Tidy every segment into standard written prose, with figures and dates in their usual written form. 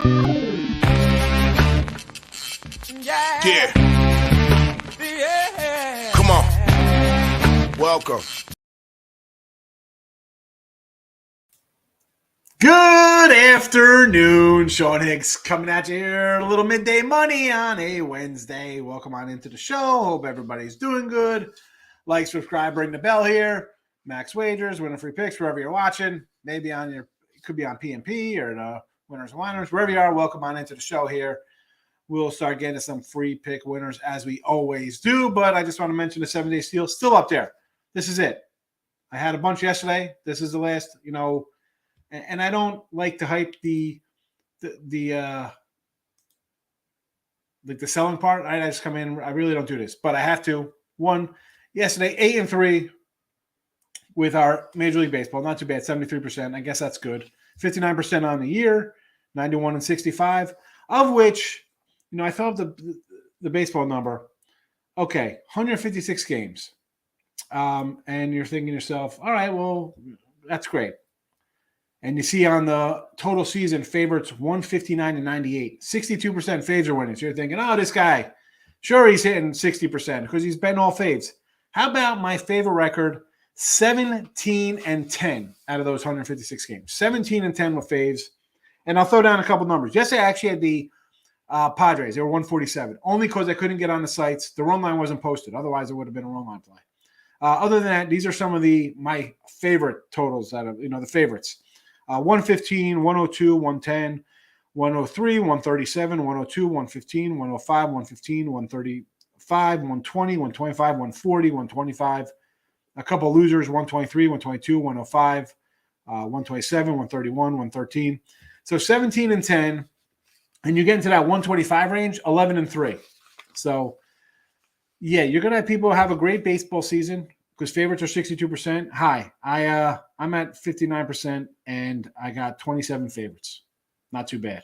Yeah. Come on. Welcome. Good afternoon, Sean Higgs coming at you here. A little midday money on a Wednesday. Welcome on into the show. Hope everybody's doing good. Like, subscribe, ring the bell here. Max Wagers, winning free picks wherever you're watching. Maybe on your, it could be on PMP or the Winners and Winners. Wherever you are, welcome on into the show here. We'll start getting some free pick winners as we always do. But I just want to mention the 7-day steal still up there. This is it. I had a bunch yesterday. This is the last, and I don't like to hype the selling part. I just come in. I really don't do this, but I have to. One yesterday, 8-3 with our Major League Baseball. Not too bad, 73%. I guess that's good. 59% on the year, 91-65, of which, I thought the baseball number. Okay, 156 games, and you're thinking to yourself, all right, well, that's great. And you see on the total season, favorites 159-98. 62% faves are winning. So you're thinking, oh, this guy, sure, he's hitting 60% because he's betting all faves. How about my favorite record, 17-10 out of those 156 games? 17-10 with faves. And I'll throw down a couple numbers. Yesterday, I actually had the Padres. They were 147, only because I couldn't get on the sites. The run line wasn't posted. Otherwise, it would have been a run line play. Other than that, these are some of my favorite totals that are, the favorites. 115, 102, 110, 103, 137, 102, 115, 105, 115, 135, 120, 125, 140, 125. A couple losers, 123, 122, 105, 127, 131, 113. So 17-10. And you get into that 125 range, 11-3. So, yeah, you're going to have people have a great baseball season because favorites are 62%. Hi, I'm at 59%, and I got 27 favorites. Not too bad.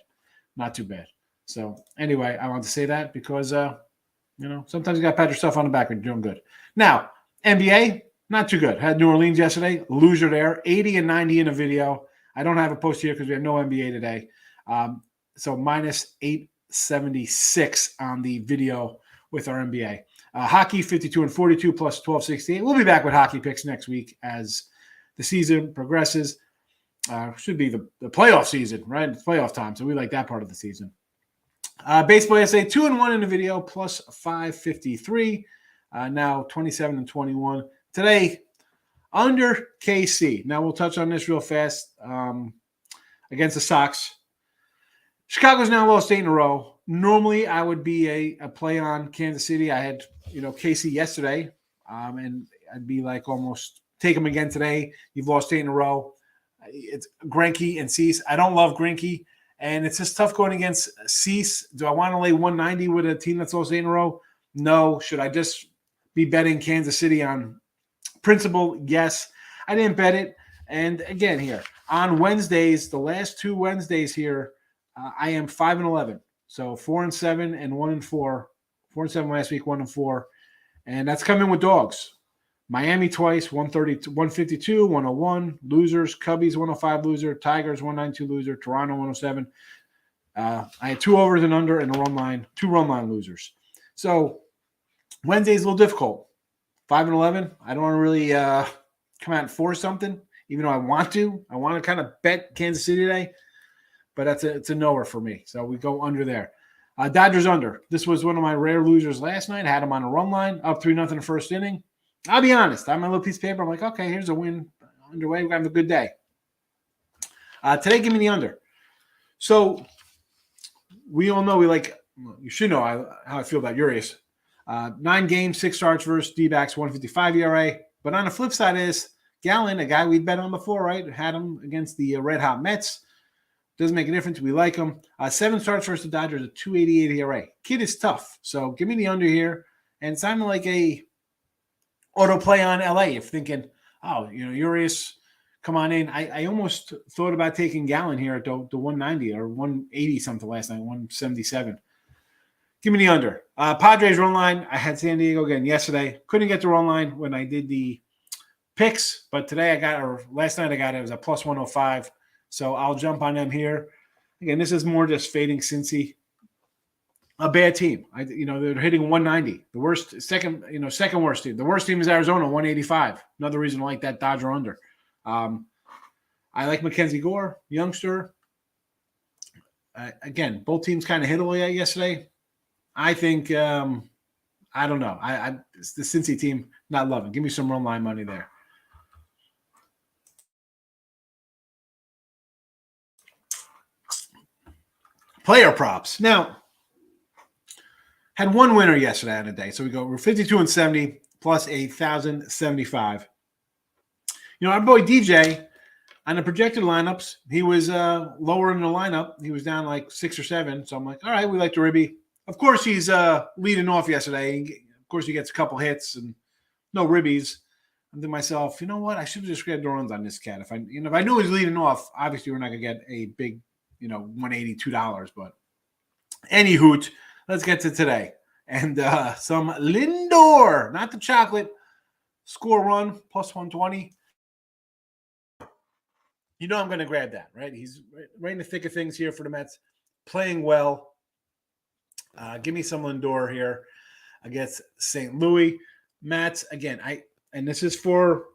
Not too bad. So, anyway, I want to say that because, sometimes you got to pat yourself on the back when you're doing good. Now, NBA, not too good. Had New Orleans yesterday. Loser there. 80-90 in a video. I don't have a post here because we have no NBA today. So minus 876 on the video with our NBA. Hockey 52-42 plus 1268. We'll be back with hockey picks next week as the season progresses. Should be the playoff season, right? It's playoff time, so we like that part of the season. Baseball SA 2-1 in the video plus 553. Now 27-21 today under KC. Now we'll touch on this real fast against the Sox. Chicago's now lost 8 in a row. Normally, I would be a play on Kansas City. I had, KC yesterday, and I'd be like almost take them again today. You've lost 8 in a row. It's Greinke and Cease. I don't love Greinke, and it's just tough going against Cease. Do I want to lay 190 with a team that's lost 8 in a row? No. Should I just be betting Kansas City on principle? Yes. I didn't bet it. And again, here on Wednesdays, the last 2 Wednesdays here, I am 5-11, so 4-7 and 1-4. 4-7 last week, 1-4, and that's coming with dogs. Miami twice, 130, 152, 101 losers. Cubbies 105 loser. Tigers 192 loser. Toronto 107. I had 2 overs and under and a run line, 2 run line losers. So Wednesday's a little difficult. 5-11. I don't want to really come out and force something, even though I want to. I want to kind of bet Kansas City today. But it's a knower for me. So we go under there. Dodgers under. This was one of my rare losers last night. I had them on a run line, up 3-0 in the first inning. I'll be honest. I have my little piece of paper. I'm like, okay, here's a win underway. We're going to have a good day. Today, give me the under. So we all know you should know how I feel about Urias. 9 games, 6 starts versus D-backs, 155 ERA. But on the flip side is Gallen, a guy we'd bet on before, right? Had him against the Red Hot Mets. Doesn't make a difference. We like him. 7 starts versus the Dodgers, a 288 ERA. Kid is tough. So give me the under here. And it's kind of like a auto play on LA. If thinking, Urias, come on in. I almost thought about taking Gallen here at the 190 or 180 something last night, 177. Give me the under. Padres run line. I had San Diego again yesterday. Couldn't get the run line when I did the picks, but today last night I got it. It was a plus 105. So I'll jump on them here. Again, this is more just fading Cincy. A bad team. They're hitting 190. The worst, second worst team. The worst team is Arizona, 185. Another reason I like that Dodger under. I like Mackenzie Gore, youngster. Again, both teams kind of hit a little yesterday. I think, I don't know. It's the Cincy team, not loving. Give me some run line money there. Player props. Now, had one winner yesterday on the day. So we're 52 and 70 plus 1,075. Our boy DJ on the projected lineups, he was lower in the lineup. He was down like 6 or 7. So I'm like, all right, we like the Ribby. Of course, he's leading off yesterday. Of course, he gets a couple hits and no ribbies. I'm thinking to myself, you know what? I should have just grabbed the runs on this cat. If I knew he was leading off, obviously we're not gonna get a big, $182. But any hoot, let's get to today. And some Lindor, not the chocolate, score run plus 120. I'm going to grab that, right? He's right in the thick of things here for the Mets, playing well. Give me some Lindor here against St. Louis. Mets, again, and this is for,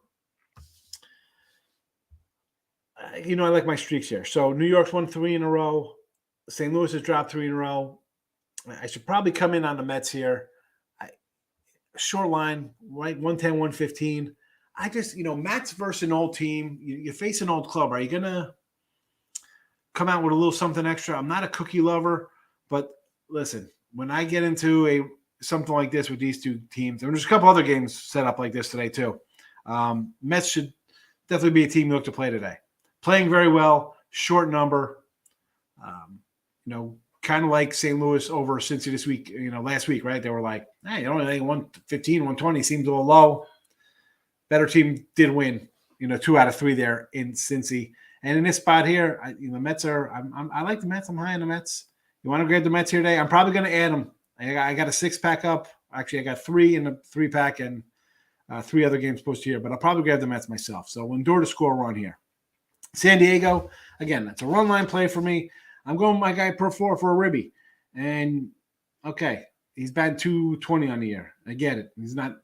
I like my streaks here. So New York's won 3 in a row. St. Louis has dropped 3 in a row. I should probably come in on the Mets here. Short line, right? 110, 115. I just, Mets versus an old team. You face an old club. Are you going to come out with a little something extra? I'm not a cookie lover, but listen, when I get into something like this with these two teams, and there's a couple other games set up like this today too. Mets should definitely be a team you look to play today. Playing very well, short number. Kind of like St. Louis over Cincy this week, last week, right? They were like, hey, only 115, 120 seems a little low. Better team did win, 2 out of 3 there in Cincy. And in this spot here, the Mets are, I like the Mets. I'm high on the Mets. You want to grab the Mets here today? I'm probably going to add them. I got a 6-pack up. Actually, I got 3 in the 3-pack and 3 other games posted here, but I'll probably grab the Mets myself. So Lindor to score a run here. San Diego, again, that's a run line play for me. I'm going with my guy per 4 for a Ribby. And, okay, he's batting 220 on the year. I get it. He's not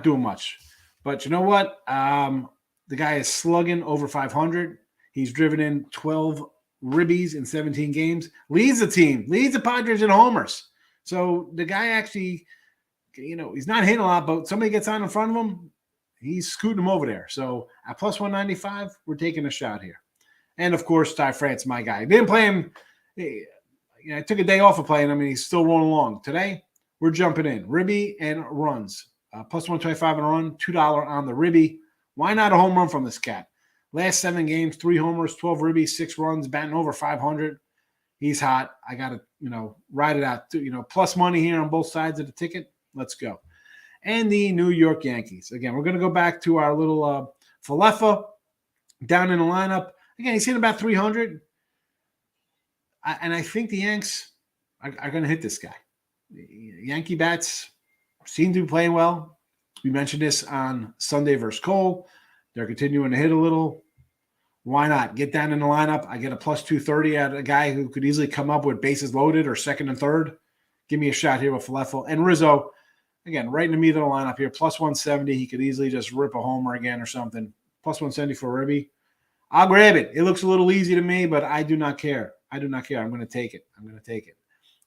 doing much. But you know what? The guy is slugging over 500. He's driven in 12 Ribbies in 17 games. Leads the team. Leads the Padres in homers. So the guy actually, he's not hitting a lot, but somebody gets on in front of him, he's scooting him over there. So at plus 195, we're taking a shot here. And, of course, Ty France, my guy. Didn't play him. I took a day off of playing him, and he's still rolling along. Today, we're jumping in. Ribby and runs. Plus 125 and a run, $2 on the Ribby. Why not a home run from this cat? Last 7 games, 3 homers, 12 Ribbies, 6 runs, batting over 500. He's hot. I got to, ride it out. Plus money here on both sides of the ticket. Let's go. And the New York Yankees. Again, we're going to go back to our little Falefa down in the lineup. Again, he's hitting about 300. And I think the Yanks are going to hit this guy. Yankee bats seem to be playing well. We mentioned this on Sunday versus Cole. They're continuing to hit a little. Why not? Get down in the lineup. I get a plus 230 at a guy who could easily come up with bases loaded or second and third. Give me a shot here with Falefel. And Rizzo, again, right in the middle of the lineup here, plus 170. He could easily just rip a homer again or something. Plus 170 for Ribby. I'll grab it. It looks a little easy to me, but I do not care. I'm going to take it.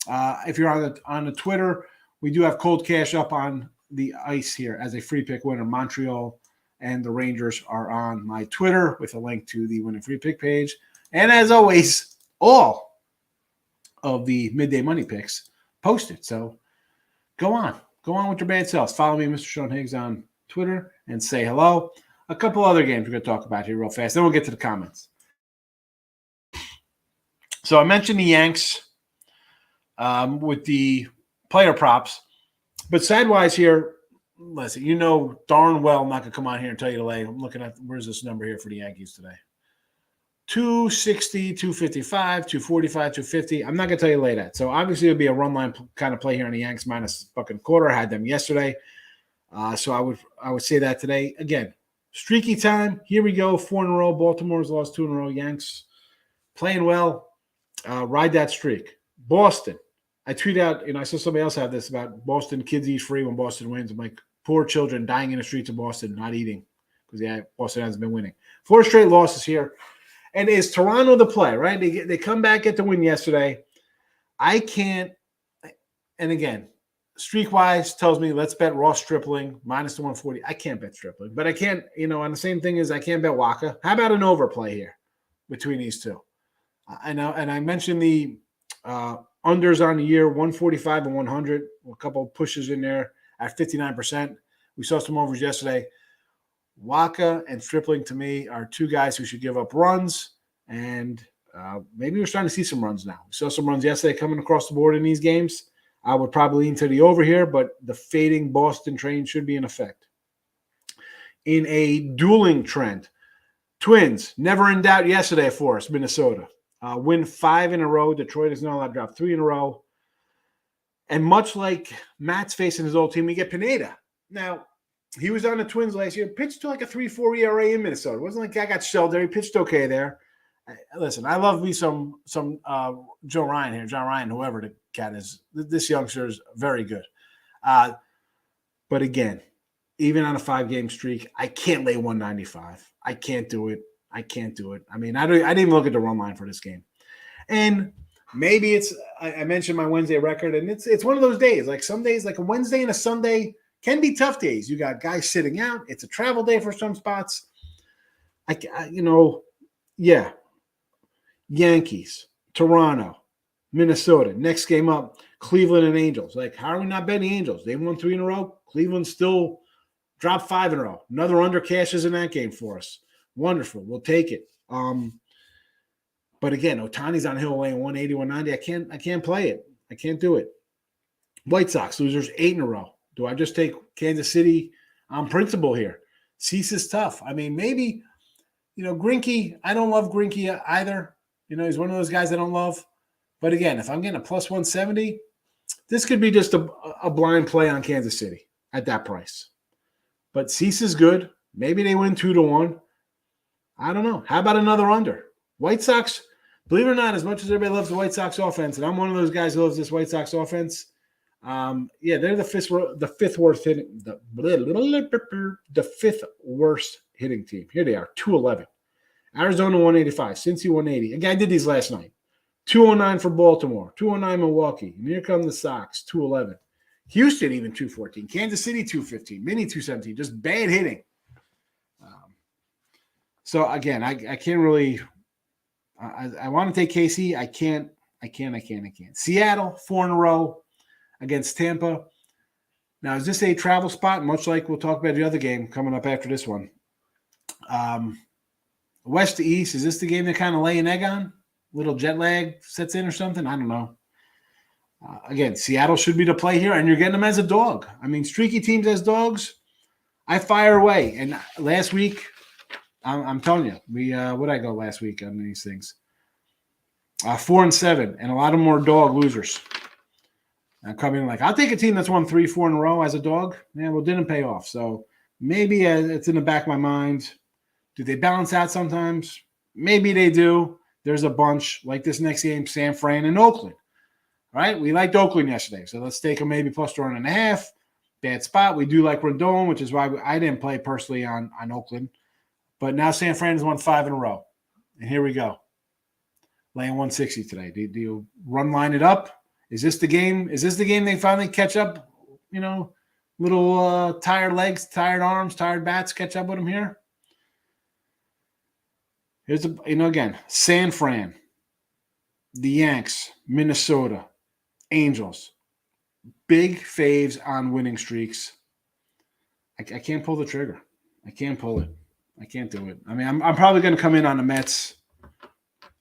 If you're on the Twitter, we do have cold cash up on the ice here as a free pick winner. Montreal and the Rangers are on my Twitter with a link to the win and free pick page. And as always, all of the midday money picks posted. So go on with your bad selves. Follow me, Mr. Sean Higgs, on Twitter and say hello. A couple other games we're going to talk about here real fast. Then we'll get to the comments. So I mentioned the Yanks with the player props. But sidewise here, listen, darn well I'm not going to come on here and tell you to lay. I'm looking at, where's this number here for the Yankees today? 260, 255, 245, 250. I'm not going to tell you to lay that. So obviously it would be a run line kind of play here on the Yanks minus fucking quarter. I had them yesterday. So I would say that today. Again, streaky time. Here we go. 4 in a row. Baltimore's lost 2 in a row. Yanks playing well. Ride that streak. Boston. I tweet out, I saw somebody else have this about Boston kids eat free when Boston wins. I'm like, poor children dying in the streets of Boston, not eating because Boston hasn't been winning. 4 straight losses here. And is Toronto the play, right? They come back, get the win yesterday. I can't, and again, streak-wise tells me let's bet Ross Stripling minus the 140. I can't bet Stripling, but I can't, and the same thing is I can't bet Waka. How about an overplay here between these two? I know, and I mentioned the unders on the year, 145 and 100, a couple of pushes in there at 59%. We saw some overs yesterday. Waka and Stripling, to me, are two guys who should give up runs, and maybe we're starting to see some runs now. We saw some runs yesterday coming across the board in these games. I would probably lean to the over here, but the fading Boston train should be in effect. In a dueling trend, Twins, never in doubt yesterday for us, Minnesota. Win 5 in a row. Detroit is not allowed to drop 3 in a row. And much like Matt's facing his old team, we get Pineda. Now, he was on the Twins last year, pitched to like a 3.4 ERA in Minnesota. It wasn't like I got shelled there. He pitched okay there. Listen, I love me some Joe Ryan here, John Ryan, whoever the cat is. This youngster is very good. But again, even on a 5-game streak, I can't lay 195. I can't do it. I mean, I didn't even look at the run line for this game. And maybe it's I mentioned my Wednesday record, and it's one of those days. Like some days, like a Wednesday and a Sunday can be tough days. You got guys sitting out. It's a travel day for some spots. Yankees, Toronto, Minnesota. Next game up, Cleveland and Angels. Like, how are we not betting Angels? They won 3 in a row. Cleveland still dropped 5 in a row. Another under cashes in that game for us. Wonderful. We'll take it. But again, Ohtani's on Hill laying 180, 190. I can't play it. I can't do it. White Sox, losers 8 in a row. Do I just take Kansas City on principle here? Cease is tough. I mean, maybe, Greinke, I don't love Greinke either. He's one of those guys I don't love. But again, if I'm getting a plus 170, this could be just a blind play on Kansas City at that price. But Cease is good. Maybe they win 2-1. I don't know. How about another under? White Sox, believe it or not, as much as everybody loves the White Sox offense, and I'm one of those guys who loves this White Sox offense, they're the fifth worst hitting, the 5th worst hitting team. Here they are, 211. Arizona 185, Cincy 180. Again, I did these last night. 209 for Baltimore, 209 Milwaukee. And here come the Sox, 211. Houston even 214. Kansas City 215. Mini 217. Just bad hitting. So again, I can't really. I want to take KC. I can't. Seattle 4 in a row against Tampa. Now, is this a travel spot? Much like we'll talk about the other game coming up after this one. West to East, is this the game they kind of lay an egg on? Little jet lag sets in or something? I don't know. Again, Seattle should be the play here, and you're getting them as a dog. I mean, streaky teams as dogs, I fire away. And last week, I'm telling you, what did I go last week on these things? 4-7, and a lot of more dog losers. I'm coming like, I'll take a team that's won 3-4 in a row as a dog. Yeah, well, didn't pay off. So maybe it's in the back of my mind. Do they balance out sometimes? Maybe they do. There's a bunch like this next game, San Fran and Oakland. All right, we liked Oakland yesterday, so let's take them maybe plus 1.5. Bad spot. We do like Rendon, which is why I didn't play personally on Oakland. But now San Fran has won 5 in a row. And here we go. Laying 160 today. Do you run line it up? Is this the game? Is this the game they finally catch up? Little tired legs, tired arms, tired bats catch up with them here? Here's again, San Fran, the Yanks, Minnesota, Angels. Big faves on winning streaks. I can't pull the trigger. I can't pull it. I can't do it. I mean, I'm probably going to come in on the Mets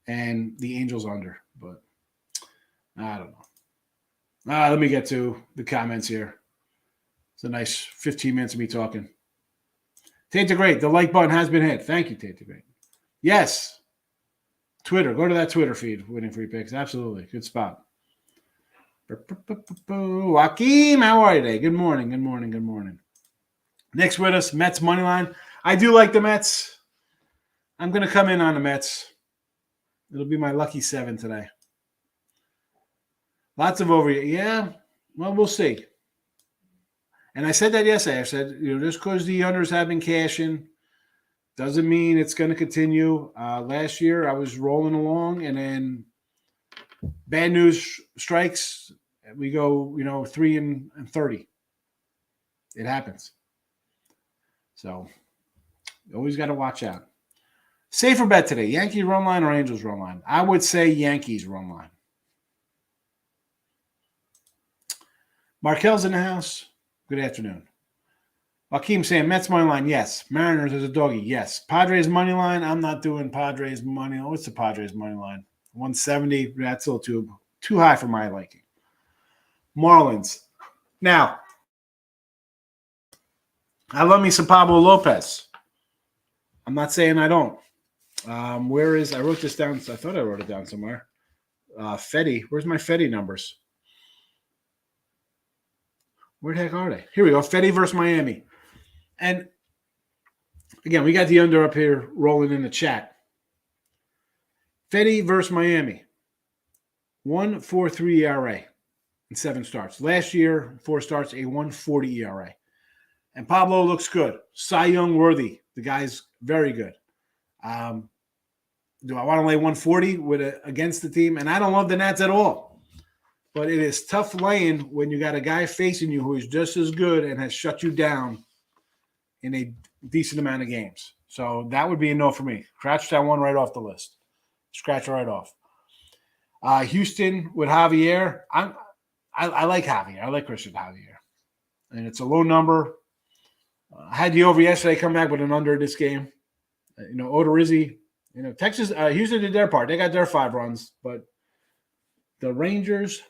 and the Angels under, but I don't know. Let me get to the comments here. It's a nice 15 minutes of me talking. Tate the Great, the like button has been hit. Thank you, Tate the Great. Yes. Twitter. Go to that Twitter feed. Winning free picks. Absolutely. Good spot. Joaquin, how are you today? Good morning. Nick's with us. Mets money line. I do like the Mets. I'm going to come in on the Mets. It'll be my lucky 7 today. Lots of over. Yeah. Well, we'll see. And I said that yesterday. I said, just because the unders have been cashing doesn't mean it's going to continue. Last year, I was rolling along, and then bad news strikes. We go, 3-30. It happens. So, you always got to watch out. Safer bet today, Yankees run line or Angels run line? I would say Yankees run line. Markel's in the house. Good afternoon. Joaquin saying Mets money line, yes. Mariners as a doggy, yes. Padres money line, I'm not doing Padres money. What's the Padres money line? 170. That's a little too high for my liking. Marlins. Now, I love me some Pablo Lopez. I'm not saying I don't. I wrote this down. I thought I wrote it down somewhere. Fetty. Where's my Fetty numbers? Where the heck are they? Here we go. Fetty versus Miami. And again, we got the under up here rolling in the chat. Fetty versus Miami. 1.43 ERA in 7 starts. Last year, 4 starts, a 1.40 ERA. And Pablo looks good. Cy Young worthy. The guy's very good. Do I want to lay 140 against the team? And I don't love the Nats at all. But it is tough laying when you got a guy facing you who is just as good and has shut you down in a decent amount of games. So that would be a no for me. Scratch that one right off the list. Scratch it right off. Houston with Javier. I like Javier. I like Christian Javier. And it's a low number. I had the over yesterday, come back with an under this game. Odorizzi, Texas, Houston did their part. They got their 5 runs, but the Rangers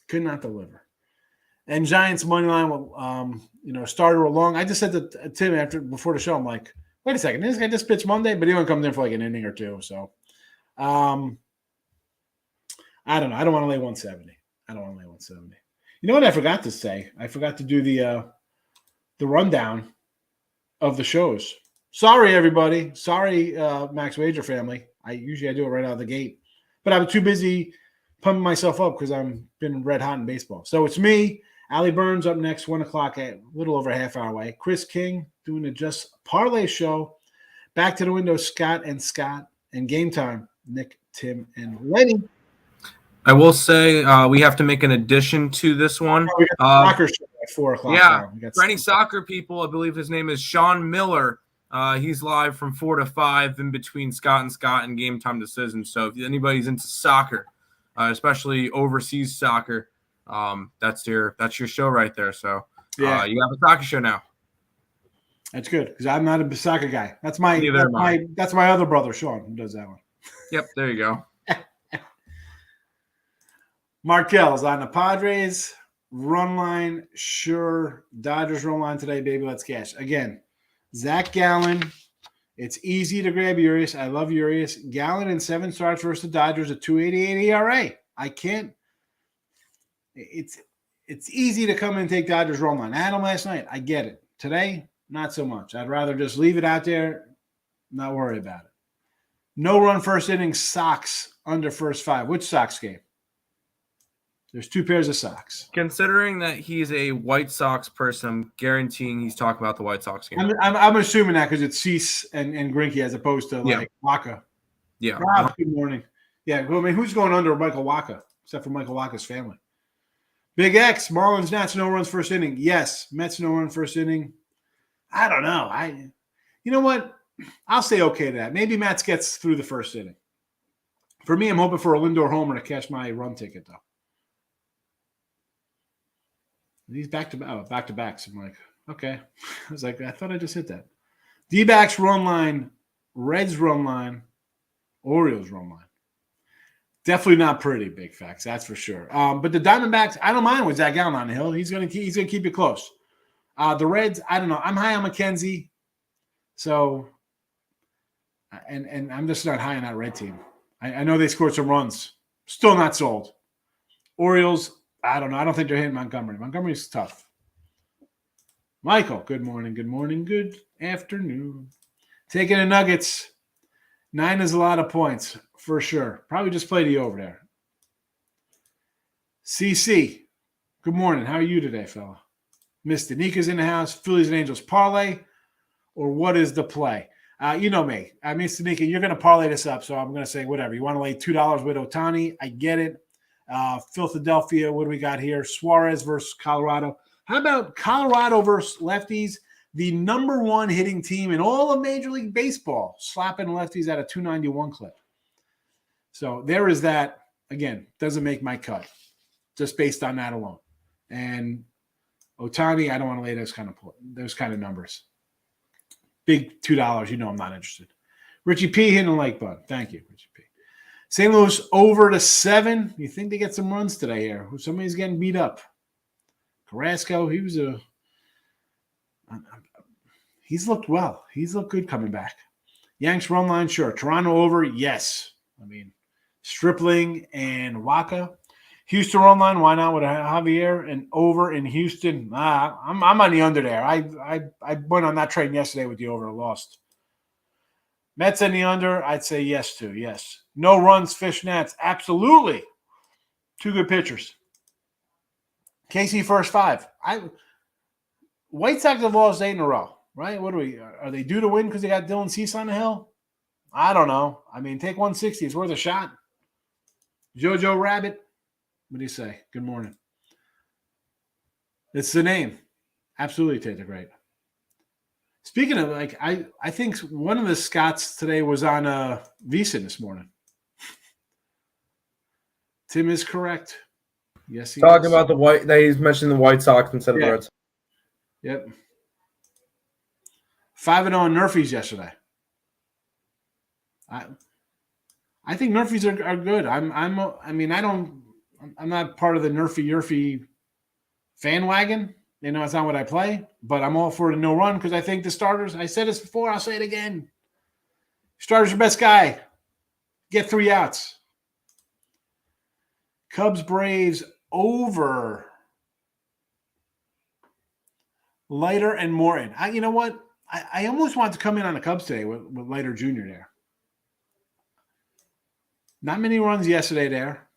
could not deliver. And Giants money line will, starter along. I just said to Tim before the show, I'm like, wait a second, this guy just pitched Monday, but he only comes in for like an inning or two. So, I don't know. I don't want to lay 170. You know what I forgot to say? I forgot to do the rundown of the shows. Sorry, everybody. Sorry, Max Wager family. I do it right out of the gate. But I was too busy pumping myself up because I've been red hot in baseball. So it's me, Allie Burns up next, 1 o'clock, a little over a half hour away. Chris King doing the Just Parlay show. Back to the window, Scott, and Game Time, Nick, Tim, and Lenny. I will say we have to make an addition to this one. We got soccer show at 4 o'clock. Yeah, for any soccer people, I believe his name is Sean Miller. He's live from 4 to 5 in between Scott and Game Time Decisions. So if anybody's into soccer, especially overseas soccer, that's your show right there. So you have a soccer show now. That's good because I'm not a soccer guy. That's my other brother Sean who does that one. Yep, there you go. Markel's on the Padres run line. Sure. Dodgers run line today, baby. Let's cash. Again, Zach Gallen. It's easy to grab Urias. I love Urias. Gallen in 7 starts versus the Dodgers, a 2.88 ERA. I can't. It's easy to come in and take Dodgers run line. I had them last night. I get it. Today, not so much. I'd rather just leave it out there, not worry about it. No run first inning, Sox under first 5. Which Sox game? There's 2 pairs of socks. Considering that he's a White Sox person, I'm guaranteeing he's talking about the White Sox game. I'm assuming that because it's Cease and Greinke as opposed to like Waka. Yeah. Rob, good morning. Yeah, I mean, who's going under Michael Waka except for Michael Waka's family? Big X, Marlins, Nats, no runs first inning. Yes, Mets, no run first inning. I don't know. You know what? I'll say okay to that. Maybe Mets gets through the first inning. For me, I'm hoping for a Lindor homer to catch my run ticket, though. These back-to-backs. I'm like, okay. I was like, I thought I just hit that. D-backs run line, Reds run line, Orioles run line. Definitely not pretty, big facts. That's for sure. But the Diamondbacks, I don't mind with Zach Gallen on the hill. He's gonna keep it close. The Reds, I don't know. I'm high on McKenzie, so and I'm just not high on that Red team. I know they scored some runs. Still not sold. Orioles. I don't know. I don't think they're hitting Montgomery. Montgomery's tough. Michael, good morning. Good morning. Good afternoon. Taking the Nuggets. 9 is a lot of points for sure. Probably just play the over there. CC, good morning. How are you today, fella? Mr. Nika's in the house. Phillies and Angels parlay, or what is the play? You know me. Mr. Nika, you're going to parlay this up, so I'm going to say whatever. You want to lay $2 with Ohtani? I get it. Philadelphia, what do we got here? Suarez versus Colorado. How about Colorado versus lefties? The number one hitting team in all of Major League Baseball, slapping lefties at a 291 clip. So there is that. Again, doesn't make my cut, just based on that alone. And Ohtani, I don't want to lay those kind of numbers. Big $2, you know I'm not interested. Richie P hitting the like button. Thank you, Richie P. St. Louis over to 7. You think they get some runs today here? Somebody's getting beat up. Carrasco, he's looked well. He's looked good coming back. Yanks run line, sure. Toronto over, yes. Stripling and Waka. Houston run line, why not with Javier and over in Houston? I'm on the under there. I went on that train yesterday with the over and lost. Mets and the under, I'd say yes to. Yes. No runs, Fishnets. Absolutely. 2 good pitchers. KC first 5. White Sox have lost 8 in a row, right? Are they due to win because they got Dylan Cease on the hill? I don't know. Take 160. It's worth a shot. Jojo Rabbit. What do you say? Good morning. It's the name. Absolutely, Tater Great. Speaking of, I think one of the Scots today was on VSiN this morning. Tim is correct. Yes, he Talking is. about he's mentioning the White Sox instead of the Red Sox. Yep. 5-0 on Nerfies yesterday. I think Nerfies are good. I'm not part of the Nerfy fan wagon. It's not what I play, but I'm all for the no run because I think the starters, I said this before, I'll say it again. Starter's your best guy. Get 3 outs. Cubs Braves over. Leiter and Morton. You know what? I almost want to come in on the Cubs today with Leiter Jr. there. Not many runs yesterday there.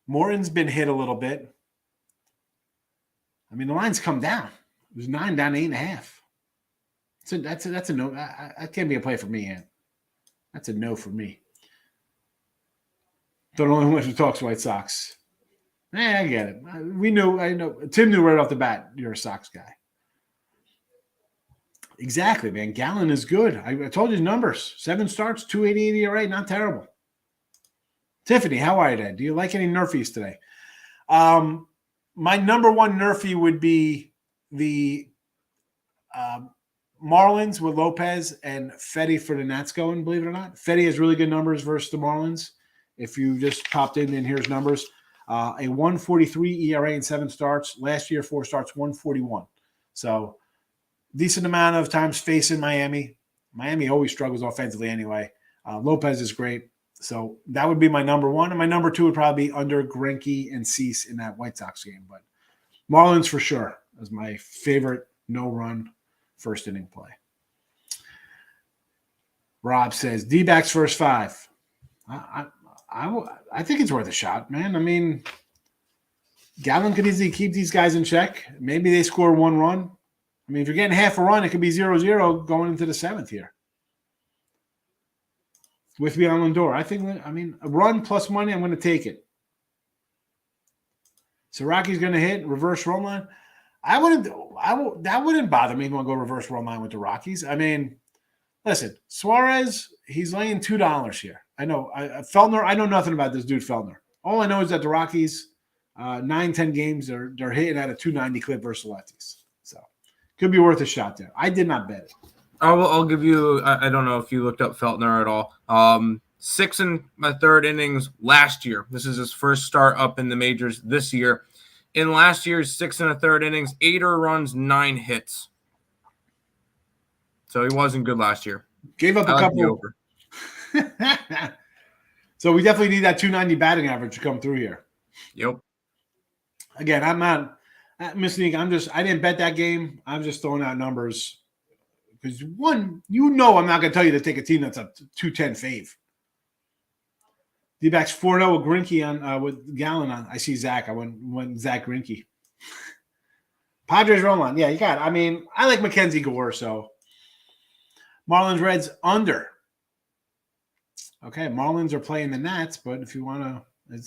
Morton's been hit a little bit. The line's come down. It was 9 down to 8.5. So that's a no. That can't be a play for me, Ant. That's a no for me. Don't only want to talk White Sox. I get it. I know. Tim knew right off the bat you're a Sox guy. Exactly, man. Gallen is good. I told you the numbers. 7 starts, 288 ERA, not terrible. Tiffany, how are you today? Do you like any Nerfies today? My number one Nerfie would be the Marlins with Lopez and Fetty for the Nats going, believe it or not. Fetty has really good numbers versus the Marlins. If you just popped in and here's numbers. A 143 ERA in 7 starts. Last year, 4 starts, 141. So decent amount of times facing Miami. Miami always struggles offensively anyway. Lopez is great. So that would be my number 1. And my number 2 would probably be under Greinke and Cease in that White Sox game. But Marlins for sure is my favorite no-run first inning play. Rob says, D-backs first 5. I think it's worth a shot, man. Gallen could easily keep these guys in check. Maybe they score 1 run. If you're getting half a run, it could be 0-0 going into the 7th here. With me on Lindor. A run plus money, I'm going to take it. So Rocky's going to hit reverse run line. That wouldn't bother me if I go reverse run line with the Rockies. Listen, Suarez, he's laying $2 here. I know. Feltner, I know nothing about this dude, Feltner. All I know is that the Rockies, 9-10 games, they're hitting at a 290 clip versus lefties. So could be worth a shot there. I did not bet it. I'll give you – I don't know if you looked up Feltner at all. 6 1/3 innings last year. This is his first start up in the majors this year. In last year's 6 1/3 innings, 8 runs, 9 hits. So he wasn't good last year. Gave up a couple. So we definitely need that 290 batting average to come through here. Yep. Again, I'm not missing. I didn't bet that game. I'm just throwing out numbers. Because I'm not going to tell you to take a team that's a 210 fave. D-backs 4-0 with Greinke on with Gallon on. I see Zach. I went Zach Greinke. Padres run line. Yeah, you got it. I mean, I like Mackenzie Gore, so Marlins Reds under. Okay, Marlins are playing the Nats, but if you want to,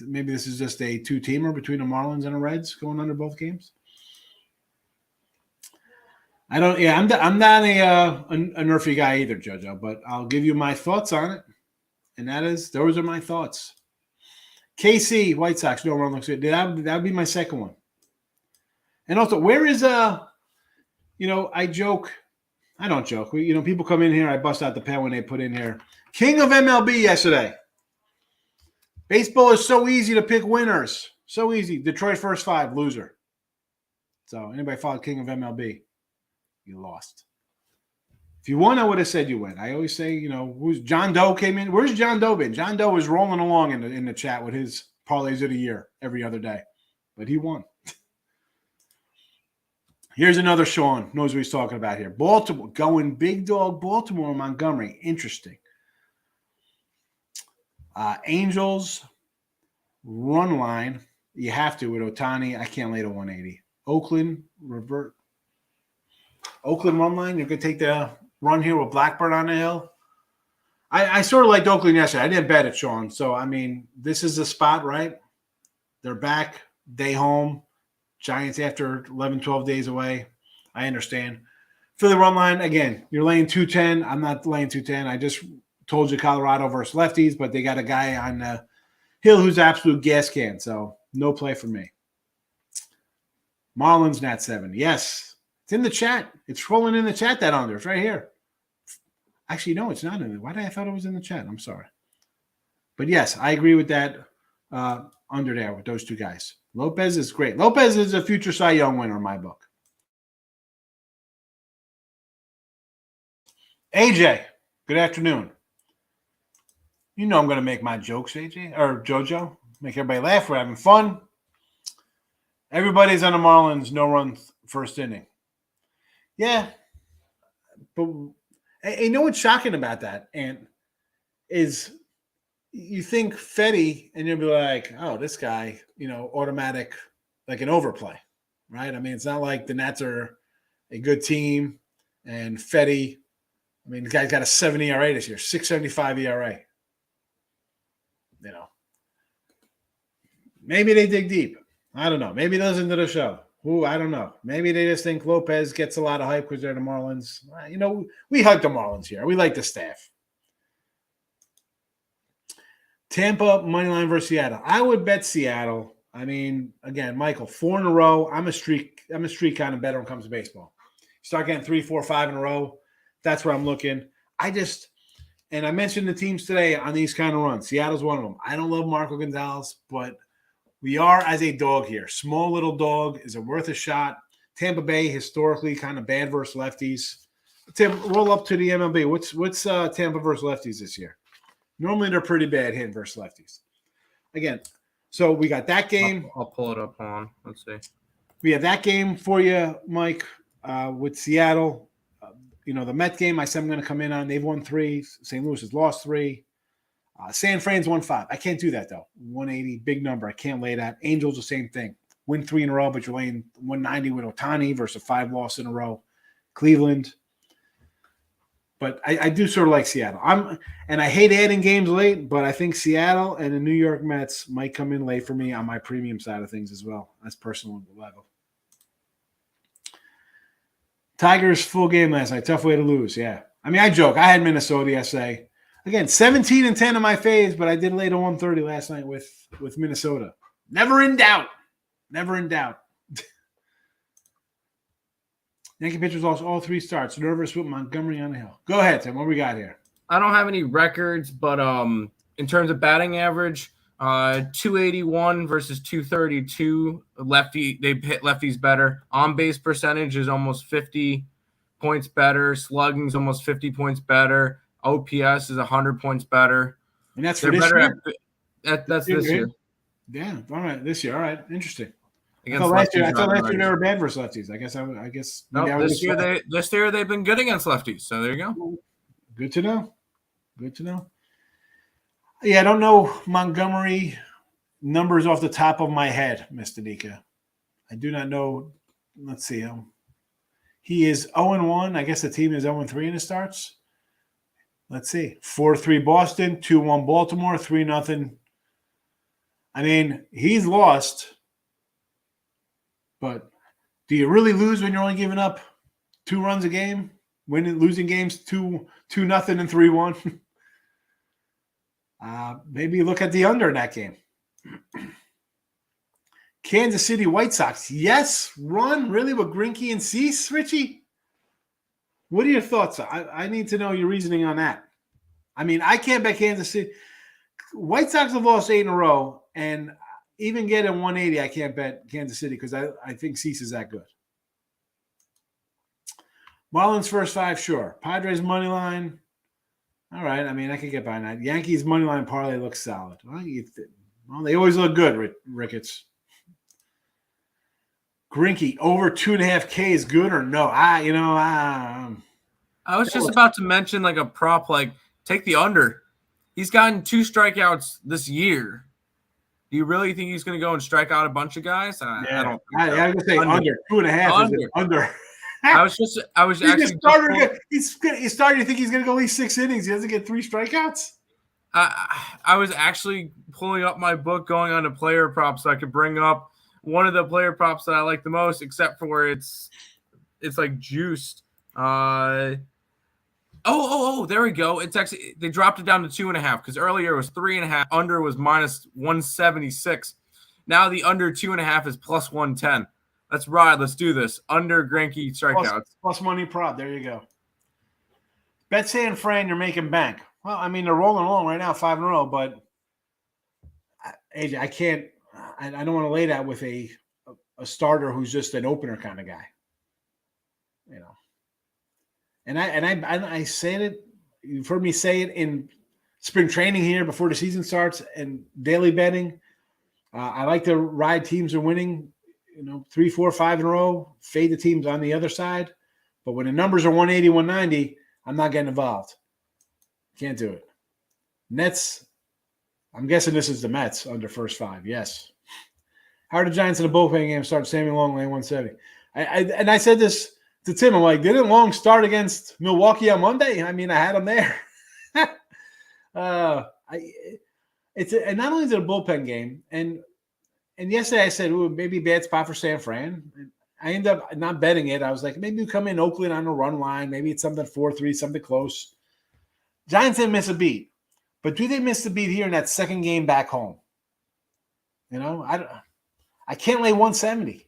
maybe this is just a two-teamer between the Marlins and the Reds going under both games. I don't. Yeah, I'm not a nerfy guy either, JoJo. But I'll give you my thoughts on it, and those are my thoughts. KC White Sox. No run looks good. That would be my second one. And also, where is I joke. I don't joke. People come in here. I bust out the pen when they put in here. King of MLB yesterday. Baseball is so easy to pick winners. So easy. Detroit first 5, loser. So anybody followed King of MLB, you lost. If you won, I would have said you win. I always say, who's John Doe came in. Where's John Doe been? John Doe was rolling along in the chat with his parlays of the year every other day, but he won. Here's another Sean. Knows what he's talking about here. Baltimore going big dog. Baltimore and Montgomery. Interesting. Angels run line. You have to with Ohtani. I can't lay to 180. Oakland revert. Oakland run line. You're going to take the run here with Blackburn on the hill. I sort of liked Oakland yesterday. I didn't bet it, Sean. So, I mean, this is the spot, right? They're back. Day home. Giants after 11, 12 days away. I understand. Philly run line, again, you're laying 210. I'm not laying 210. I just told you Colorado versus lefties, but they got a guy on the hill who's absolute gas can. So no play for me. Marlins, Nat 7. Yes. It's in the chat. It's rolling in the chat, that under. It's right here. Actually, no, it's not in it. Why did I thought it was in the chat? I'm sorry. But yes, I agree with that under there with those two guys. Lopez is great. Lopez is a future Cy Young winner in my book. AJ, good afternoon. I'm going to make my jokes, AJ, or JoJo. Make everybody laugh. We're having fun. Everybody's on the Marlins, no run first inning. Yeah. But you know what's shocking about that, Ant, is you think Fetty, and you'll be like, oh, this guy, automatic, like an overplay, right? I mean, it's not like the Nats are a good team, and Fetty, I mean, the guy's got a 7 ERA this year, 6.75 ERA. Maybe they dig deep. I don't know. Maybe they listen to the show. I don't know. Maybe they just think Lopez gets a lot of hype because they're the Marlins. We hype the Marlins here. We like the staff. Tampa money line versus Seattle. I would bet Seattle. I mean, again, Michael, 4 in a row. I'm a streak kind of better when it comes to baseball. Start getting 3, 4, 5 in a row. That's where I'm looking. And I mentioned the teams today on these kind of runs. Seattle's one of them. I don't love Marco Gonzalez, but we are as a dog here. Small little dog. Is it worth a shot? Tampa Bay historically kind of bad versus lefties. Tim, roll up to the MLB. What's Tampa versus lefties this year? Normally they're pretty bad hitting versus lefties. Again, so we got that game. I'll pull it up on. Let's see. We have that game for you, Mike, with Seattle. The Met game, I said I'm going to come in on. They've won 3. St. Louis has lost 3. San Fran's won 5. I can't do that, though. 180, big number. I can't lay that. Angels, the same thing. Win 3 in a row, but you're laying 190 with Ohtani versus 5 loss in a row. Cleveland. But I do sort of like Seattle. And I hate adding games late, but I think Seattle and the New York Mets might come in late for me on my premium side of things as well. That's personal level. Tigers full game last night. Tough way to lose, yeah. I mean, I joke. I had Minnesota yesterday. Again, 17-10 of my faves, but I did lay to 130 last night with Minnesota. Never in doubt. Never in doubt. Yankee pitchers lost all 3 starts. Nervous with Montgomery on the hill. Go ahead, Tim. What we got here? I don't have any records, but in terms of batting average, 281 versus 232. Lefty, they hit lefties better. On base percentage is almost 50 points better. Slugging is almost 50 points better. OPS is 100 points better. And that's for this year? That's this year. Yeah, all right. This year, all right. Interesting. I thought last year they were bad versus lefties. I guess. No, this year they've been good against lefties. So there you go. Good to know. Yeah, I don't know Montgomery numbers off the top of my head, Mr. Nika. I do not know. Let's see. He is 0-1. I guess the team is 0-3 in the starts. Let's see. 4-3 Boston, 2-1 Baltimore, 3-0. I mean, he's lost, but do you really lose when you're only giving up 2 runs a game? Losing games 2-0 and 3-1? Maybe look at the under in that game. Kansas City White Sox. Yes, run really with Greinke and Cease, Richie? What are your thoughts? I need to know your reasoning on that. I mean, I can't bet Kansas City. White Sox have lost 8 in a row, and even getting 180, I can't bet Kansas City because I think Cease is that good. Marlins first 5, sure. Padres money line. All right. I mean, I could get behind that. Yankees money line parlay looks solid. Well, they always look good, Ricketts. Greinke over 2.5K is good or no? I was just about to mention like a prop, like take the under. He's gotten 2 strikeouts this year. Do you really think he's going to go and strike out a bunch of guys? I don't. I was going to say under 2.5 is under. I was actually he's starting to think he's going to go at least 6 innings. He doesn't get 3 strikeouts. I was actually pulling up my book, going on to player props, so I could bring up one of the player props that I like the most, except for where it's like juiced. There we go. It's actually they dropped it down to 2.5 because earlier it was 3.5. Under was minus 176. Now the under 2.5 is plus 110. Let's ride. Let's do this. Under Greinke strikeouts. Plus money prop. There you go. Bet and Fran, you're making bank. Well, I mean, they're rolling along right now, 5 in a row, but AJ, I can't. I don't want to lay that with a starter who's just an opener kind of guy. You know. And I said it. You've heard me say it in spring training here before the season starts and daily betting. I like to ride teams are winning, 3, 4, 5 in a row, fade the teams on the other side. But when the numbers are 180, 190, I'm not getting involved. Can't do it. Nets, I'm guessing this is the Mets under first 5. Yes. How are the Giants in the bullpen game start Sammy Long lane 170? I said this to Tim. I'm like, didn't Long start against Milwaukee on Monday? I mean, I had him there. And not only is it a bullpen game, and yesterday I said, ooh, maybe bad spot for San Fran. I ended up not betting it. I was like, maybe we come in Oakland on a run line. Maybe it's something 4-3, something close. Giants didn't miss a beat. But do they miss the beat here in that second game back home? I can't lay 170.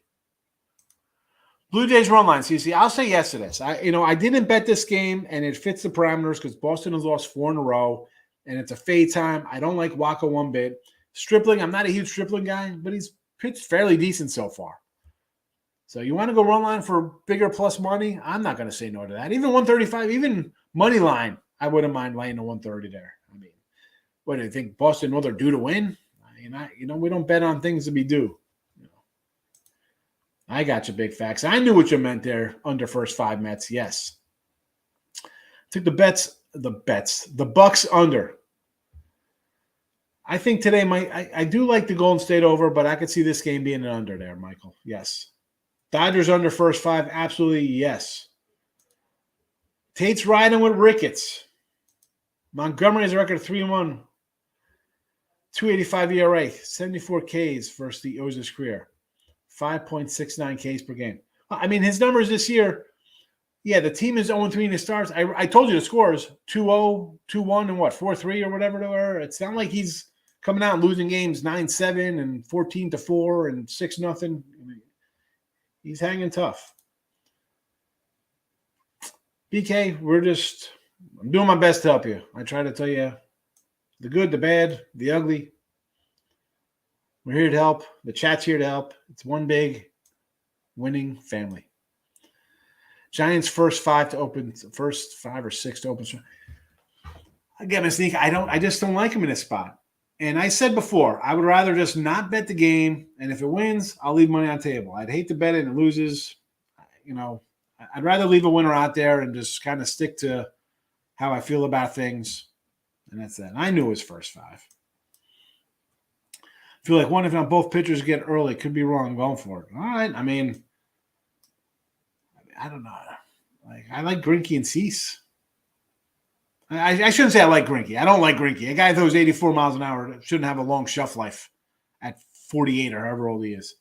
Blue Jays run line. So you see, I'll say yes to this. I didn't bet this game, and it fits the parameters because Boston has lost 4 in a row, and it's a fade time. I don't like Waka one bit. Stripling, I'm not a huge Stripling guy, but he's pitched fairly decent so far. So you want to go run line for bigger plus money? I'm not going to say no to that. Even 135, even money line, I wouldn't mind laying a 130 there. I mean, what do you think? Boston know they're due to win? We don't bet on things to be due. I got you, big facts. I knew what you meant there. Under first 5 Mets, yes. Took the Bucks under. I think today I do like the Golden State over, but I could see this game being an under there, Michael. Yes. Dodgers under first 5, absolutely yes. Tate's riding with Ricketts. Montgomery has a record of 3-1. 285 ERA, 74 Ks versus the O's career. 5.69 Ks per game. I mean, his numbers this year, yeah, the team is 0-3 in the starts. I told you the scores, 2-0, 2-1, and 4-3 or whatever they were. It's not like he's coming out and losing games 9-7 and 14-4 and 6-0. He's hanging tough. BK, I'm doing my best to help you. I try to tell you the good, the bad, the ugly. We're here to help. The chat's here to help. It's one big winning family. Giants first 5 or 6 to open. Again, Miss Nika, I just don't like him in this spot. And I said before, I would rather just not bet the game. And if it wins, I'll leave money on the table. I'd hate to bet it and it loses. I'd rather leave a winner out there and just kind of stick to how I feel about things. And that's that. I knew it was first 5. I feel like one, if not both pitchers get early. Could be wrong. I'm going for it. All right. I mean, I don't know. Like I like Greinke and Cease. I shouldn't say I like Greinke. I don't like Greinke. A guy that throws 84 miles an hour shouldn't have a long shelf life at 48 or however old he is.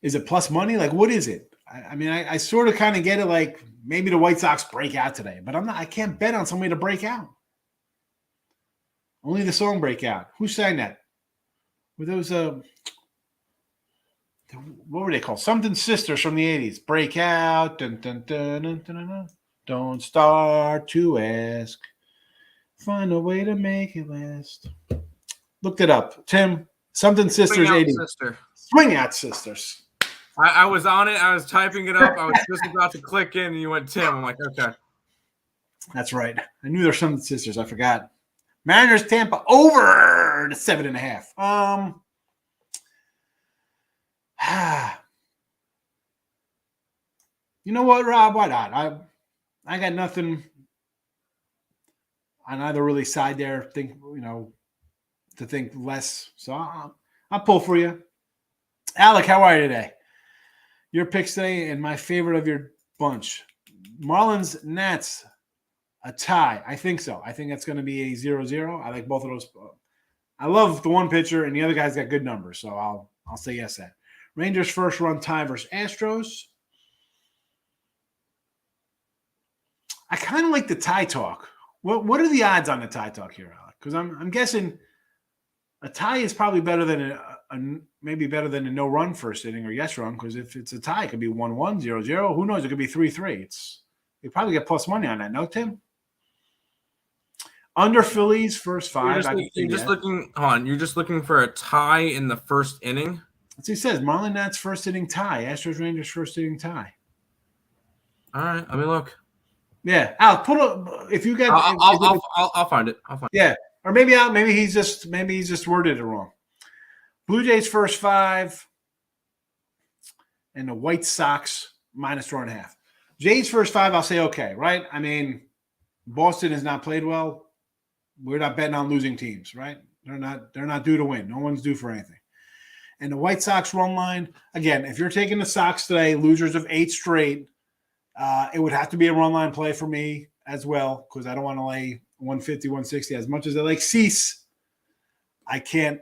Is it plus money? Like, what is it? I mean, I sort of kind of get it. Like maybe the White Sox break out today, but I can't bet on somebody to break out. Only the song break out. Who sang that? Were those what were they called? Something Sisters from the 80s. Break out. Dun, dun, dun, dun, dun, dun, dun. Don't start to ask. Find a way to make it last. Looked it up. Tim, Something Sisters 80s. Sister. Swing Out Sisters. I was on it. I was typing it up. I was just about to click in, and you went Tim. I'm like, okay. That's right. I knew there were Something Sisters. I forgot. Mariners Tampa over the 7.5. You know what, Rob? Why not? I got nothing on either really side there. To think less. So I'll pull for you. Alec, how are you today? Your picks today and my favorite of your bunch. Marlins, Nats, a tie. I think so. I think that's going to be a 0-0. I like both of those. I love the one pitcher, and the other guy's got good numbers, so I'll say yes to that. Rangers first run tie versus Astros. I kind of like the tie talk. What are the odds on the tie talk here, Alec? Because I'm guessing a tie is probably better than maybe better than a no-run first inning or yes run, because if it's a tie, it could be 1-1, 0-0. Who knows? It could be 3-3. You probably get plus money on that, no, Tim? Under Phillies first 5. You're just looking for a tie in the first inning. That's what he says. Marlin Nats first inning tie. Astros Rangers first inning tie. All right, let me look. Yeah, Al, if you get, I'll find it. Yeah, or maybe he's just worded it wrong. Blue Jays first 5, and the White Sox -4.5. Jays first 5, I'll say okay, right? I mean, Boston has not played well. We're not betting on losing teams, right? They're not due to win. No one's due for anything. And the White Sox run line, again, if you're taking the Sox today, losers of 8 straight, it would have to be a run line play for me as well, because I don't want to lay 150, 160. As much as I like Cease, I can't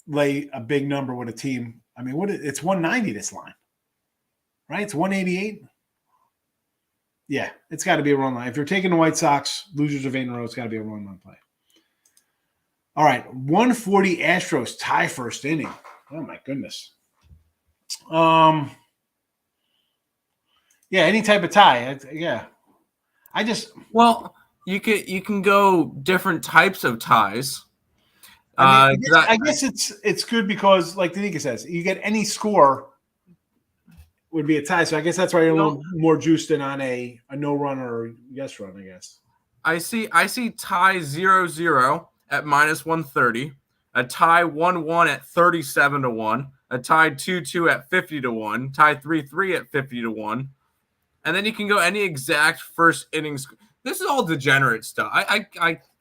lay a big number with a team. I mean, it's 190 this line, right? It's 188. Yeah, it's got to be a run line. If you're taking the White Sox, losers of 8 in a row, it's got to be a run line play. All right, 140 Astros tie first inning. Oh my goodness. Yeah, any type of tie. You can go different types of ties. I guess it's good because, like Danica says, you get any score would be a tie. So I guess that's why you're a little more juiced in on a no run or yes run, I guess. I see tie 0-0 at -130, a tie 1-1 at 37-1, a tie 2-2 at 50-1, tie 3-3 at 50-1. And then you can go any exact first innings. This is all degenerate stuff. I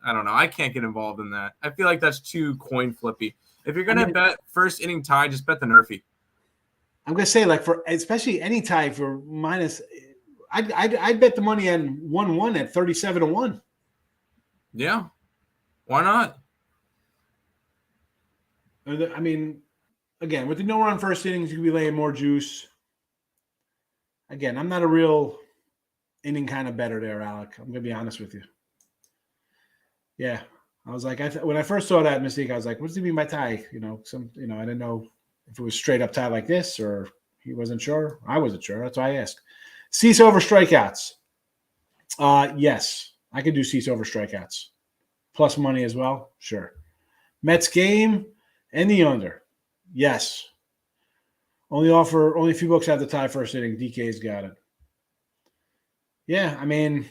don't know. I can't get involved in that. I feel like that's too coin flippy. If you're gonna bet first inning tie, just bet the Nerfy. I'm gonna say, like, for especially any tie for minus, I'd bet the money on 1-1 at 37-1. Yeah, why not? I mean, again, with the no run first innings, you could be laying more juice. Again, I'm not a real inning kind of better there, Alec. I'm gonna be honest with you. Yeah, I was like, when I first saw that mistake, I was like, "What does he mean by tie?" I didn't know if it was straight up tie like this, or he wasn't sure. I wasn't sure. That's why I asked. Cease over strikeouts. Yes, I could do Cease over strikeouts. Plus money as well. Sure. Mets game and the under. Yes. Only a few books have the tie first inning. DK's got it. Yeah, I mean,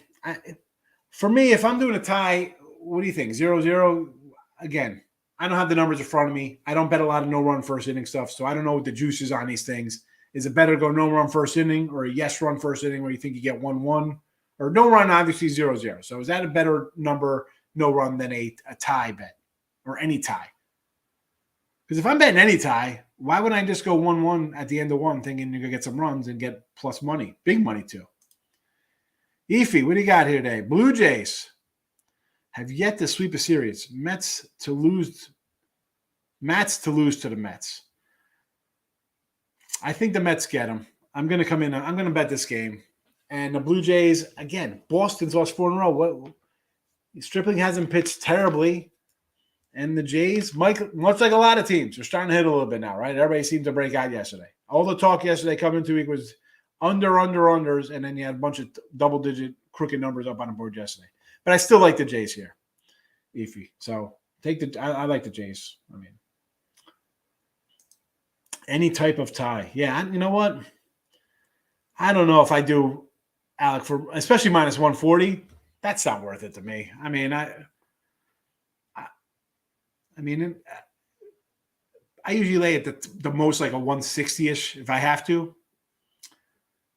for me, if I'm doing a tie, what do you think? 0-0? Again, I don't have the numbers in front of me. I don't bet a lot of no-run first inning stuff, so I don't know what the juice is on these things. Is it better to go no-run first inning or a yes-run first inning where you think you get 1-1? Or no run, obviously 0-0. So is that a better number, no run, than a tie bet or any tie? Because if I'm betting any tie, why would I just go 1-1 at the end of one thinking you're going to get some runs and get plus money, big money too? Efi, what do you got here today? Blue Jays have yet to sweep a series. Mets to lose to the Mets. I think the Mets get them. I'm going to come in. I'm going to bet this game. And the Blue Jays, again, Boston's lost 4 in a row. Stripling hasn't pitched terribly. And the Jays, much like a lot of teams, are starting to hit a little bit now, right? Everybody seemed to break out yesterday. All the talk yesterday coming into the week was unders, and then you had a bunch of double-digit crooked numbers up on the board yesterday. But I still like the Jays here, Efi. So I like the Jays. I mean, any type of tie. Yeah, you know what? I don't know if I do, Alec, for especially minus 140. That's not worth it to me. I mean, I usually lay at the most like a 160-ish if I have to.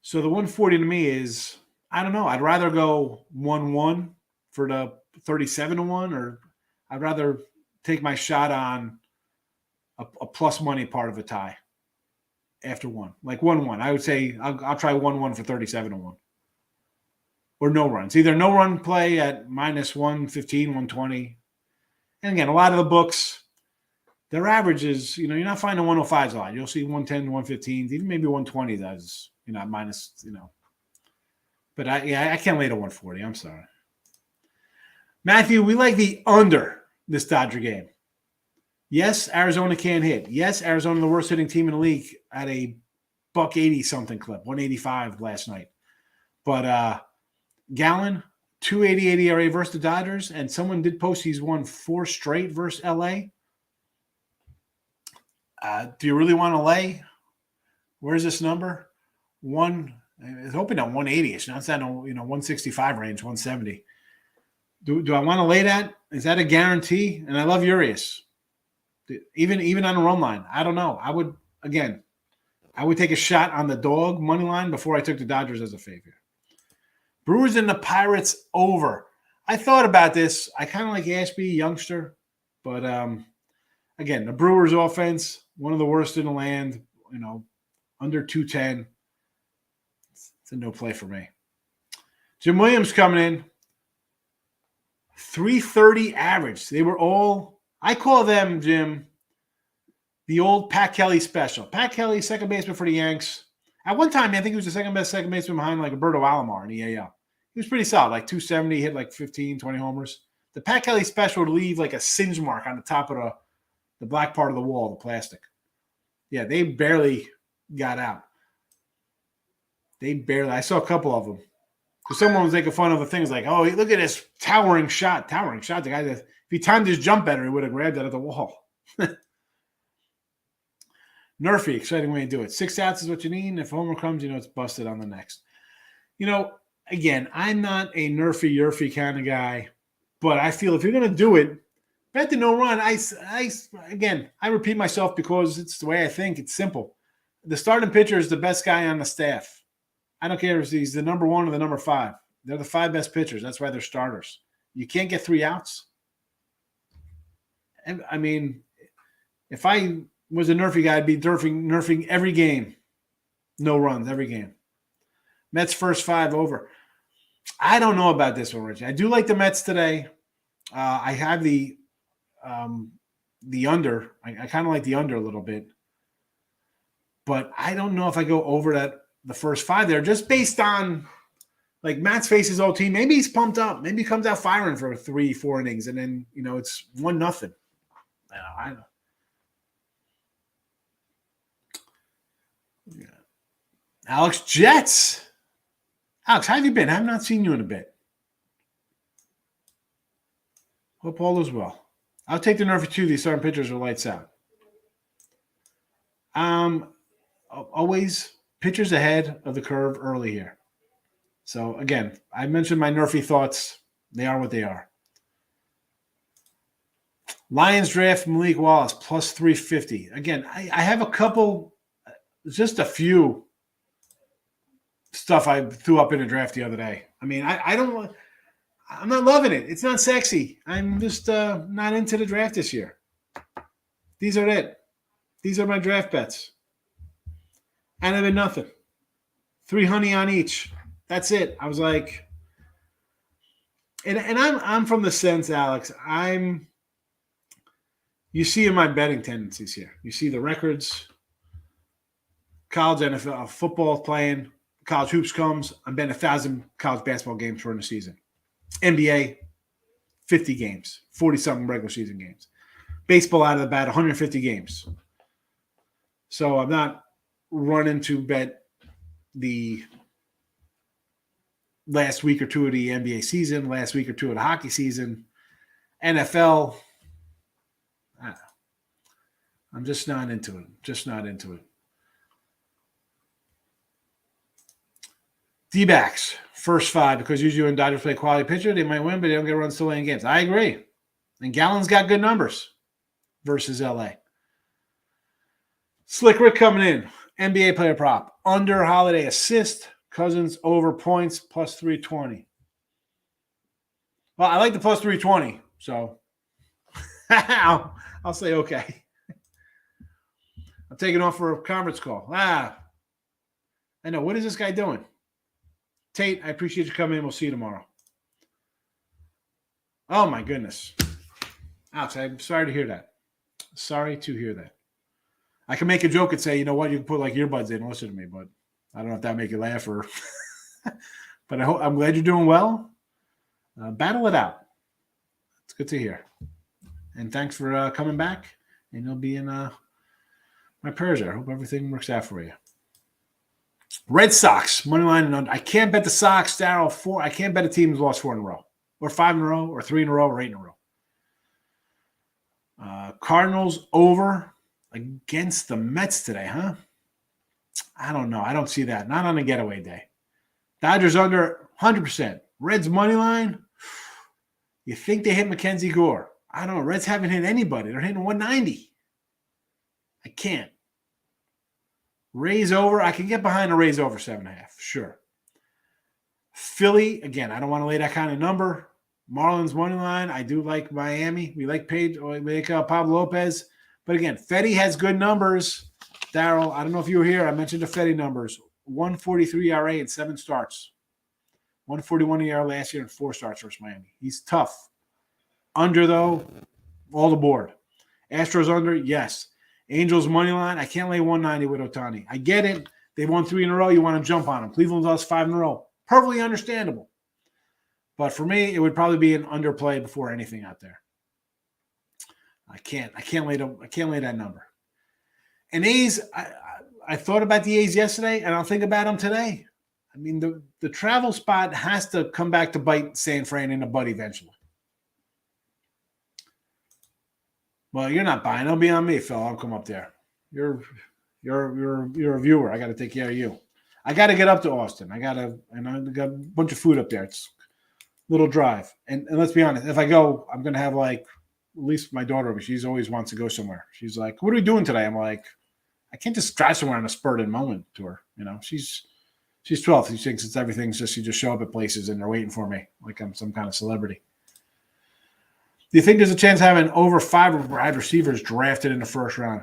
So the 140 to me is, I don't know. I'd rather go 1-1 for the 37-1, or I'd rather take my shot on a plus money part of a tie after one. Like 1-1. I would say I'll try 1-1 for 37-1. Or no runs. Either no run play at minus 115, 120. And again, a lot of the books, their average is, you're not finding 105s a lot. You'll see 110, 115, even maybe 120 does, minus, But I can't lay to 140. I'm sorry. Matthew, we like the under this Dodger game. Yes, Arizona can't hit. Yes, Arizona, the worst hitting team in the league, at a $180 something clip, 185 last night. But Gallen, 2.88 ERA versus the Dodgers, and someone did post he's won 4 straight versus LA. Do you really want to lay? Where's this number? It's hoping at 180-ish. Now it's at 165 range, 170. Do I want to lay that? Is that a guarantee? And I love Urias. Even on a run line. I don't know. I would take a shot on the dog money line before I took the Dodgers as a favorite. Brewers and the Pirates over. I thought about this. I kind of like Ashby, youngster. But, again, the Brewers offense, one of the worst in the land, under 210. It's a no play for me. Jim Williams coming in. 330 average. They were all, I call them, Jim, the old Pat Kelly special. Pat Kelly, second baseman for the Yanks. At one time, I think he was the second best second baseman behind like Roberto Alomar in the AL. He was pretty solid, like 270, hit like 15, 20 homers. The Pat Kelly special would leave like a singe mark on the top of the black part of the wall, the plastic. Yeah, they barely got out. I saw a couple of them. Because someone was making fun of the things like, oh, look at this towering shot. Towering shot. The guy that, if he timed his jump better, he would have grabbed it at the wall. Nerfy, exciting way to do it. 6 outs is what you need. If homer comes, it's busted on the next. Again, I'm not a nerfy kind of guy, but I feel if you're going to do it, bet the no run. I repeat myself because it's the way I think. It's simple. The starting pitcher is the best guy on the staff. I don't care if he's the number 1 or the number 5. They're the 5 best pitchers. That's why they're starters. You can't get 3 outs. And I mean, if I was a nerfy guy, I'd be nerfing every game. No runs every game. Mets first 5 over. I don't know about this one, Richie. I do like the Mets today. I have the under. I kind of like the under a little bit. But I don't know if I go over the first 5 there, just based on like Matt's face his old team. Maybe he's pumped up. Maybe he comes out firing for 3-4 innings, and then it's 1-0. I don't know. Yeah. Alex Jets. Alex, how have you been? I have not seen you in a bit. Hope all is well. I'll take the nerfy too. These starting pitchers are lights out. Always pitchers ahead of the curve early here. So again, I mentioned my nerfy thoughts. They are what they are. Lions draft Malik Wallace plus 350. Again, I have a couple, just a few stuff I threw up in a draft the other day. I mean, I'm not loving it. It's not sexy. I'm just not into the draft this year. These are it. These are my draft bets. And I've been nothing. 3 honey on each. That's it. I was like, and I'm from the sense, Alex. You see in my betting tendencies here. You see the records. College NFL football playing. College hoops comes. I'm betting 1,000 college basketball games during the season. NBA, 50 games, 40-something regular season games. Baseball out of the bat, 150 games. So I'm not running to bet the last week or two of the NBA season, last week or two of the hockey season. NFL, I don't know. I'm just not into it. Just not into it. D-backs, first 5, because usually when Dodgers play quality pitcher, they might win, but they don't get runs still in games. I agree. And Gallen's got good numbers versus LA. Slick Rick coming in. NBA player prop. Under Holiday assist. Cousins over points plus 320. Well, I like the plus 320, so I'll say okay. I'm taking off for a conference call. I know. What is this guy doing? Tate, I appreciate you coming in. We'll see you tomorrow. Oh, my goodness. Alex, I'm sorry to hear that. Sorry to hear that. I can make a joke and say, you know what, you can put like earbuds in and listen to me, but I don't know if that make you laugh or but I'm glad you're doing well. Battle it out. It's good to hear. And thanks for coming back. And you'll be in my prayers there. I hope everything works out for you. Red Sox, money line and under. I can't bet the Sox, Darryl, 4. I can't bet a team who's lost 4 in a row, or 5 in a row, or 3 in a row, or 8 in a row. Cardinals over against the Mets today, huh? I don't know. I don't see that. Not on a getaway day. Dodgers under 100%. Reds money line. You think they hit Mackenzie Gore? I don't know. Reds haven't hit anybody. They're hitting 190. I can't. Rays over. I can get behind a Rays over 7.5. Sure. Philly, again, I don't want to lay that kind of number. Marlins money line. I do like Miami. We like Pablo Lopez. But again, Fetty has good numbers. Darryl, I don't know if you were here. I mentioned the Fetty numbers. 143 ERA and 7 starts. 141 ERA last year and 4 starts versus Miami. He's tough. Under, though, all the board. Astros under, yes. Angels money line. I can't lay 190 with Ohtani. I get it. They won 3 in a row. You want to jump on them. Cleveland lost 5 in a row. Perfectly understandable. But for me, it would probably be an underplay before anything out there. I can't lay that number. And A's, I thought about the A's yesterday, and I'll think about them today. I mean, the travel spot has to come back to bite San Fran in the butt eventually. Well, you're not buying. It'll be on me, Phil. I'll come up there. You're a viewer. I got to take care of you. I got to get up to Austin. I got a bunch of food up there. It's a little drive. And let's be honest, if I go, I'm going to have like at least my daughter, she's always wants to go somewhere. She's like, what are we doing today? I'm like, I can't just drive somewhere on a spurred moment to her. You know, she's 12. She thinks it's everything's just, you just show up at places and they're waiting for me like I'm some kind of celebrity. Do you think there's a chance of having over 5 wide receivers drafted in the first round?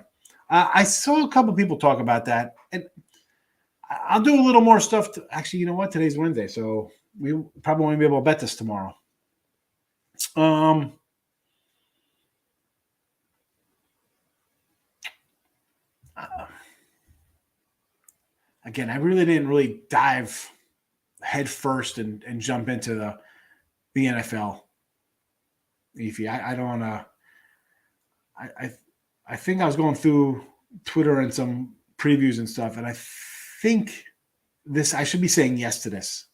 I saw a couple people talk about that, and I'll do a little more stuff. Actually, you know what? Today's Wednesday, so we probably won't be able to bet this tomorrow. Again, I really didn't dive head first and jump into the NFL. Ify, I don't want to. I think I was going through Twitter and some previews and stuff, and I think I should be saying yes to this.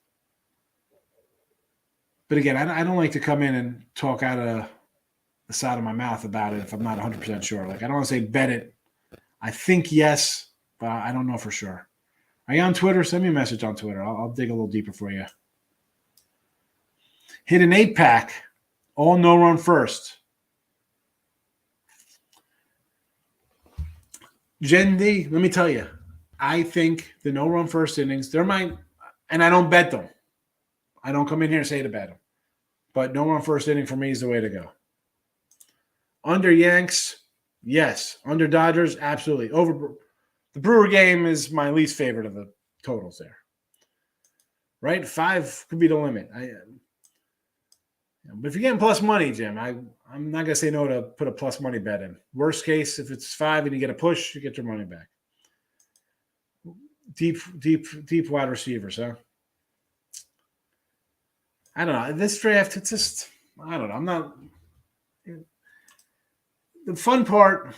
But again, I don't like to come in and talk out of the side of my mouth about it if I'm not 100% sure. Like, I don't want to say bet it. I think yes, but I don't know for sure. Are you on Twitter? Send me a message on Twitter. I'll dig a little deeper for you. Hit an 8-pack. All no run first. Jen D, let me tell you, I think the no run first innings, And I don't bet them. I don't come in here and say to bet them. But no run first inning for me is the way to go. Under Yanks, yes. Under Dodgers, absolutely. Over the Brewer game is my least favorite of the totals there. Right? 5 could be the limit. But if you're getting plus money, Jim, I'm not going to say no to put a plus money bet in. Worst case, if it's 5 and you get a push, you get your money back. Deep wide receivers, huh? I don't know. This draft, it's just, I don't know. I'm not. The fun part,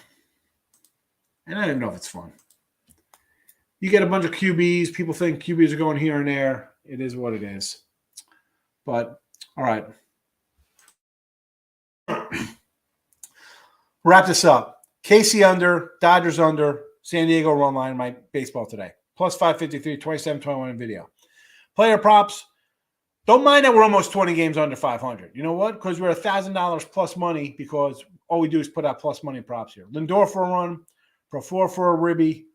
and I don't even know if it's fun. You get a bunch of QBs. People think QBs are going here and there. It is what it is. But, all right. Wrap this up. KC under, Dodgers under, San Diego run line, my baseball today. Plus 553, 27-21 in video. Player props. Don't mind that we're almost 20 games under 500. You know what? Because we're $1,000 plus money because all we do is put out plus money props here. Lindor for a run, Profor for a ribby,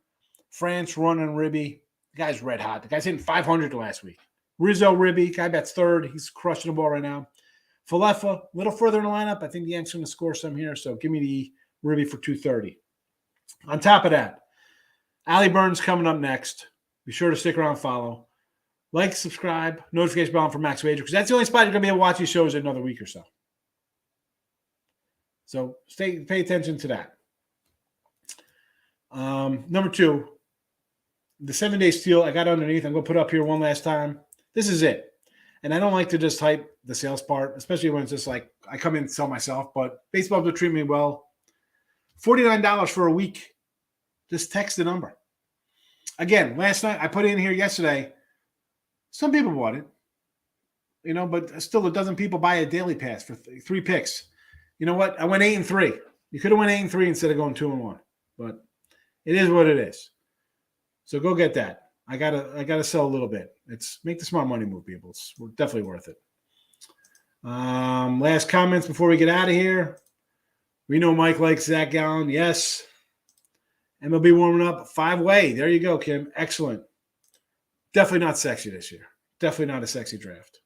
France run and ribby. The guy's red hot. The guy's hitting 500 last week. Rizzo ribby, guy bats third. He's crushing the ball right now. Falefa, a little further in the lineup. I think the Yanks going to score some here, so give me the ribby for 230. On top of that, Allie Burns coming up next. Be sure to stick around and follow. Like, subscribe, notification bell on for Max Wager, because that's the only spot you're going to be able to watch these shows in another week or so. So pay attention to that. Number 2, the 7-day steal. I got underneath. I'm going to put up here one last time. This is it. And I don't like to just hype the sales part, especially when it's just like I come in and sell myself, but baseball will treat me well. $49 for a week. Just text the number. Again, last night, I put in here yesterday. Some people bought it, but still a dozen people buy a daily pass for 3 picks. You know what? I went 8-3. You could have went 8-3 instead of going 2-1, but it is what it is. So go get that. I gotta sell a little bit. Make the smart money move, people. It's definitely worth it. Last comments before we get out of here. We know Mike likes Zach Gallen. Yes. MLB warming up 5-way. There you go, Kim. Excellent. Definitely not sexy this year. Definitely not a sexy draft.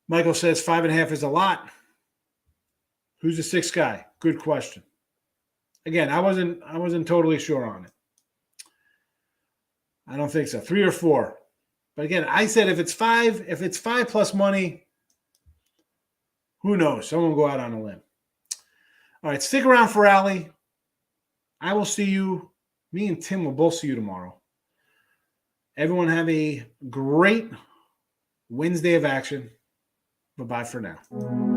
Michael says 5.5 is a lot. Who's the 6th guy? Good question. Again, I wasn't totally sure on it. I don't think so. 3 or 4. But again, I said if it's 5 plus money, who knows? Someone will go out on a limb. All right, stick around for Allie. I will see you. Me and Tim will both see you tomorrow. Everyone have a great Wednesday of action. Bye-bye for now.